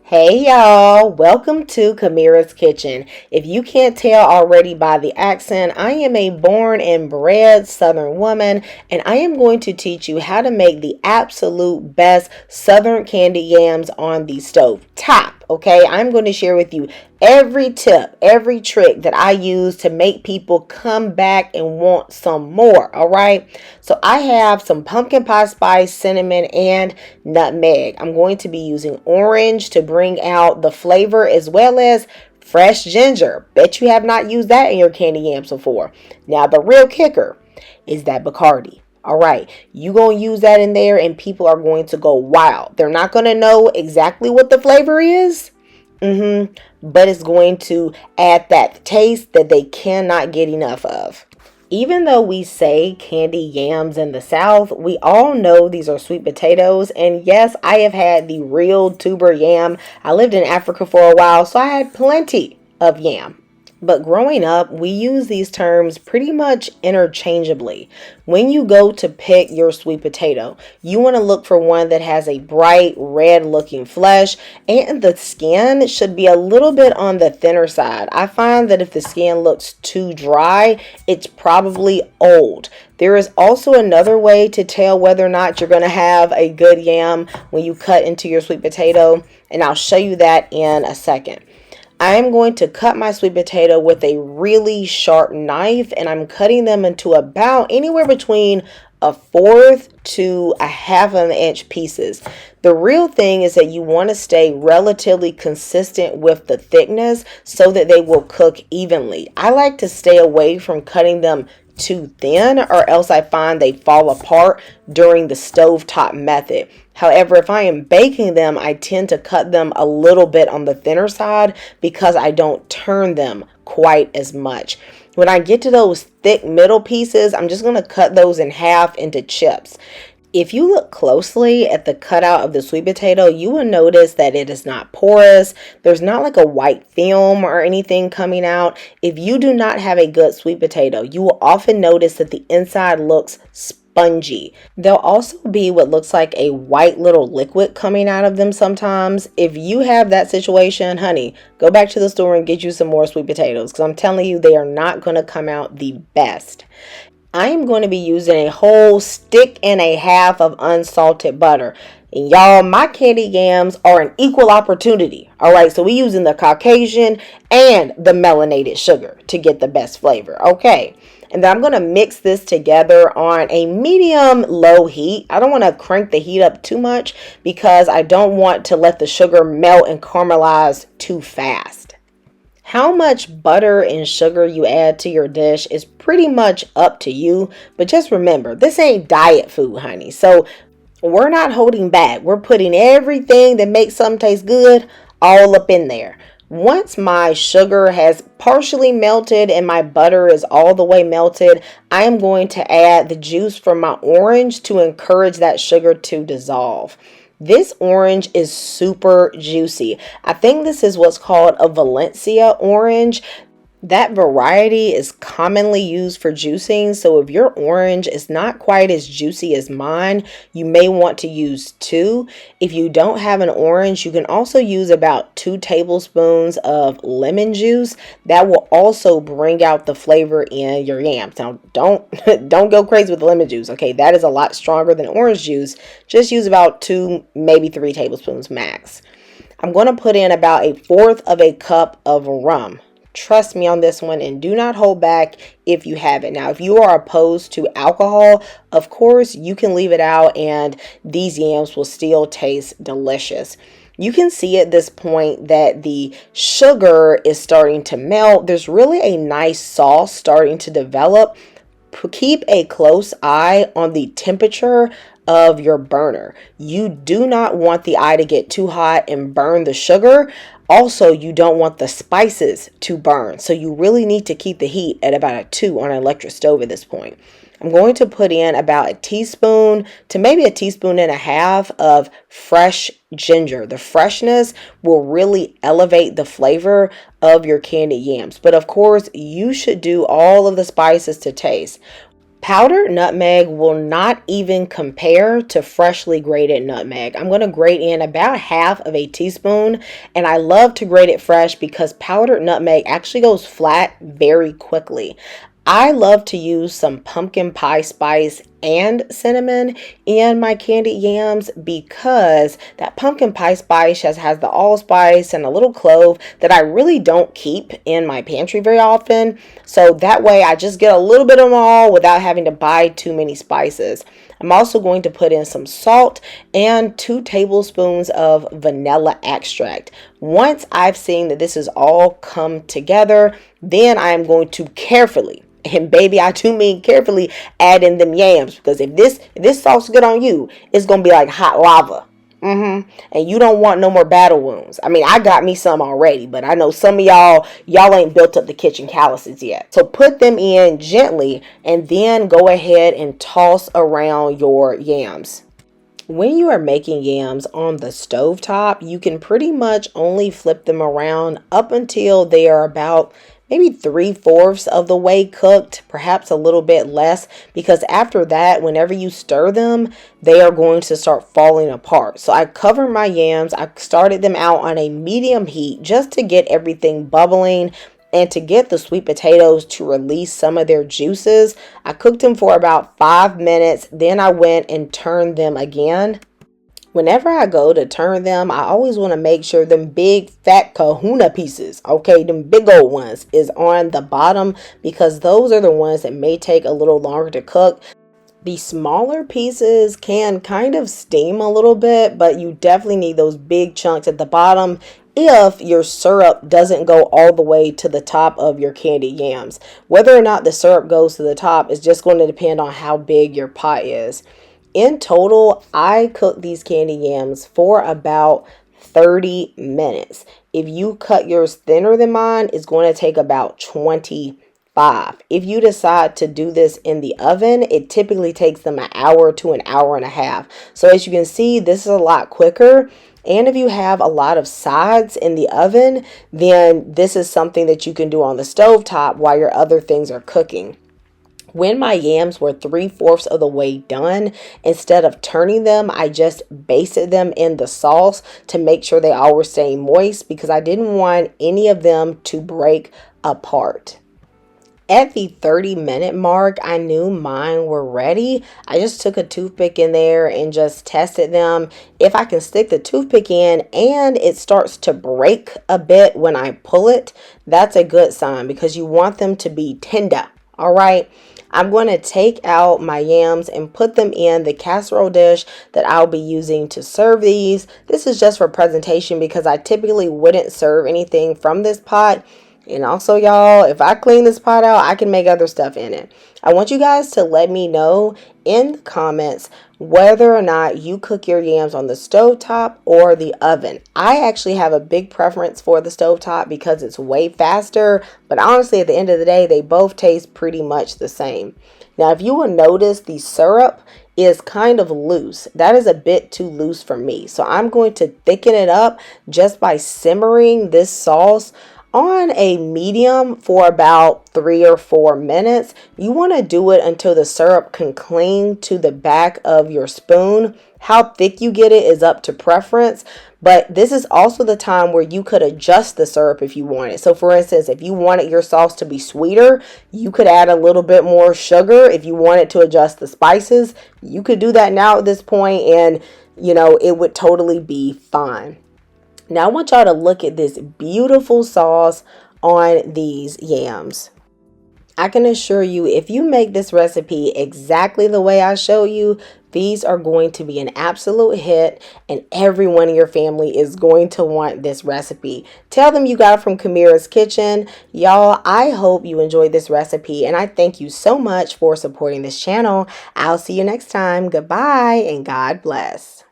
Hey y'all, welcome to Camira's Kitchen. If you can't tell already by the accent, I am a born and bred Southern woman, and I am going to teach you how to make the absolute best Southern candied yams on the stove top. Okay, I'm going to share with you every tip, every trick that I use to make people come back and want some more. All right, so I have some pumpkin pie spice, cinnamon, and nutmeg. I'm going to be using orange to bring out the flavor, as well as fresh ginger. Bet you have not used that in your candy yams before. Now the real kicker is that Bacardi. All right, you gonna use that in there and people are going to go wild. They're not gonna know exactly what the flavor is, but it's going to add that taste that they cannot get enough of. Even though we say candy yams in the South, we all know these are sweet potatoes. And yes, I have had the real tuber yam. I lived in Africa for a while, so I had plenty of yam. But growing up, we use these terms pretty much interchangeably. When you go to pick your sweet potato, you want to look for one that has a bright red looking flesh, and the skin should be a little bit on the thinner side. I find that if the skin looks too dry, it's probably old. There is also another way to tell whether or not you're going to have a good yam when you cut into your sweet potato, and I'll show you that in a second. I am going to cut my sweet potato with a really sharp knife, and I'm cutting them into about anywhere between a fourth to a half of an inch pieces. The real thing is that you want to stay relatively consistent with the thickness so that they will cook evenly. I like to stay away from cutting them too thin, or else I find they fall apart during the stovetop method. However, if I am baking them, I tend to cut them a little bit on the thinner side because I don't turn them quite as much. When I get to those thick middle pieces, I'm just going to cut those in half into chips. If you look closely at the cutout of the sweet potato, you will notice that it is not porous. There's not like a white film or anything coming out. If you do not have a good sweet potato, you will often notice that the inside looks spongy. There'll also be what looks like a white little liquid coming out of them sometimes. If you have that situation, honey, go back to the store and get you some more sweet potatoes, because I'm telling you, they are not going to come out the best. I am going to be using a whole stick and a half of unsalted butter. And y'all, my candy yams are an equal opportunity. All right, so we're using the Caucasian and the melanated sugar to get the best flavor. Okay, and then I'm going to mix this together on a medium low heat. I don't want to crank the heat up too much because I don't want to let the sugar melt and caramelize too fast. How much butter and sugar you add to your dish is pretty much up to you, but just remember, this ain't diet food, honey. So we're not holding back. We're putting everything that makes something taste good all up in there. Once my sugar has partially melted and my butter is all the way melted, I am going to add the juice from my orange to encourage that sugar to dissolve. This orange is super juicy. I think this is what's called a Valencia orange. That variety is commonly used for juicing, so if your orange is not quite as juicy as mine, you may want to use 2. If you don't have an orange, you can also use about 2 tablespoons of lemon juice. That will also bring out the flavor in your yams. Now, don't go crazy with the lemon juice, okay? That is a lot stronger than orange juice. Just use about 2, maybe 3 tablespoons max. I'm going to put in about a fourth of a cup of rum. Trust me on this one, and do not hold back if you have it. Now, if you are opposed to alcohol, of course, you can leave it out and these yams will still taste delicious. You can see at this point that the sugar is starting to melt. There's really a nice sauce starting to develop. Keep a close eye on the temperature of your burner. You do not want the eye to get too hot and burn the sugar. Also, you don't want the spices to burn. So you really need to keep the heat at about a 2 on an electric stove at this point. I'm going to put in about a teaspoon to maybe a teaspoon and a half of fresh ginger. The freshness will really elevate the flavor of your candied yams. But of course, you should do all of the spices to taste. Powdered nutmeg will not even compare to freshly grated nutmeg. I'm going to grate in about half of a teaspoon, and I love to grate it fresh because powdered nutmeg actually goes flat very quickly. I love to use some pumpkin pie spice and cinnamon in my candied yams because that pumpkin pie spice has the allspice and a little clove that I really don't keep in my pantry very often. So that way I just get a little bit of them all without having to buy too many spices. I'm also going to put in some salt and 2 tablespoons of vanilla extract. Once I've seen that this is all come together, then I am going to carefully, and baby, I do mean carefully, add in them yams, because if this sauce is good on you, it's gonna be like hot lava. And you don't want no more battle wounds. I mean, I got me some already, but I know some of y'all ain't built up the kitchen calluses yet. So put them in gently and then go ahead and toss around your yams. When you are making yams on the stove top, you can pretty much only flip them around up until they are about maybe 3/4 of the way cooked, perhaps a little bit less, because after that, whenever you stir them, they are going to start falling apart. So I covered my yams. I started them out on a medium heat just to get everything bubbling and to get the sweet potatoes to release some of their juices. I cooked them for about 5 minutes. Then I went and turned them again. Whenever I go to turn them, I always want to make sure them big fat kahuna pieces, okay, them big old ones, is on the bottom, because those are the ones that may take a little longer to cook. The smaller pieces can kind of steam a little bit, but you definitely need those big chunks at the bottom if your syrup doesn't go all the way to the top of your candied yams. Whether or not the syrup goes to the top is just going to depend on how big your pot is. In total, I cooked these candied yams for about 30 minutes. If you cut yours thinner than mine, it's going to take about 25. If you decide to do this in the oven, it typically takes them an hour to an hour and a half. So as you can see, this is a lot quicker. And if you have a lot of sides in the oven, then this is something that you can do on the stove top while your other things are cooking. When my yams were 3/4 of the way done, instead of turning them, I just basted them in the sauce to make sure they all were staying moist, because I didn't want any of them to break apart. At the 30-minute mark, I knew mine were ready. I just took a toothpick in there and just tested them. If I can stick the toothpick in and it starts to break a bit when I pull it, that's a good sign, because you want them to be tender. All right. I'm going to take out my yams and put them in the casserole dish that I'll be using to serve these. This is just for presentation because I typically wouldn't serve anything from this pot. And also, y'all, if I clean this pot out, I can make other stuff in it. I want you guys to let me know in the comments whether or not you cook your yams on the stovetop or the oven. I actually have a big preference for the stovetop because it's way faster, but honestly, at the end of the day, they both taste pretty much the same. Now, if you will notice, the syrup is kind of loose. That is a bit too loose for me. So I'm going to thicken it up just by simmering this sauce on a medium for about 3 or 4 minutes. You want to do it until the syrup can cling to the back of your spoon. How thick you get it is up to preference, but this is also the time where you could adjust the syrup if you want it. So for instance, if you wanted your sauce to be sweeter, you could add a little bit more sugar. If you wanted to adjust the spices, you could do that now at this point, and it would totally be fine. Now I want y'all to look at this beautiful sauce on these yams. I can assure you, if you make this recipe exactly the way I show you, these are going to be an absolute hit, and everyone in your family is going to want this recipe. Tell them you got it from Camirra's Kitchen. Y'all, I hope you enjoyed this recipe, and I thank you so much for supporting this channel. I'll see you next time. Goodbye, and God bless.